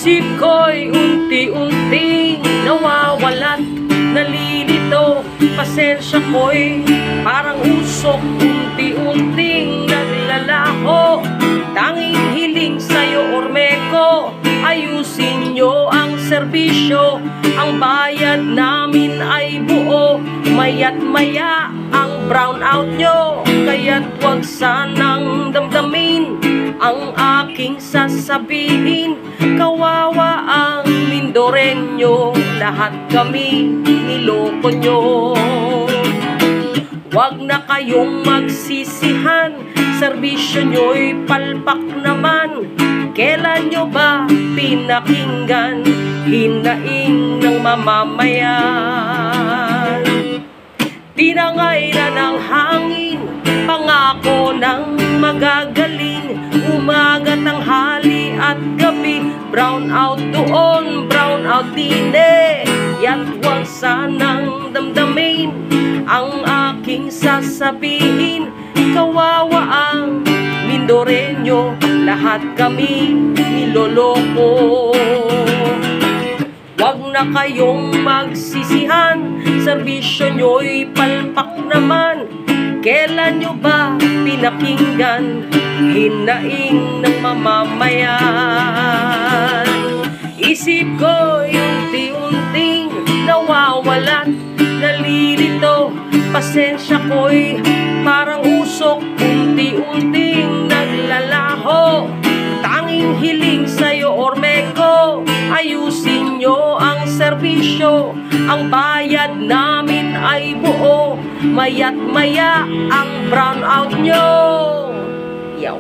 Isip ko'y unti-unting nawawalat, nalilito. Pasensya ko'y parang usok, unti-unting naglalaho. Tanging hiling sa'yo, Ormeco, ayusin nyo ang serbisyo. Ang bayad namin ay buo, maya't maya ang brownout nyo. Kaya't huwag sanang damdamin ang aking sasabihin. Kawawa ang Mindoreño, lahat kami niloko nyo. Huwag na kayong magsisihan, serbisyo nyo'y palpak naman. Kailan nyo ba pinakinggan hinaing ng mamamayan? Tinangay na ng hangin, pangako ng magagaling. Umaga, tanghali at gabi, brown out doon, brown out din eh. Ya't huwag sanang damdamin ang aking sasabihin. Kawawa ang Mindoreño, lahat kami niloloko. Huwag na kayong magsisihan, serbisyo nyo'y palpak naman. Kailan nyo ba pinakinggan hinaing ng mamamayan? Isip ko'y unti-unting nawawalan, nalilito. Pasensya ko'y parang usok, unti-unting naglalaho. Tanging hiling sa'yo, Ormeco, ayusin nyo ang serbisyo. Ang bayad namin ay buo, maya't maya ang brownout nyo. Yaw.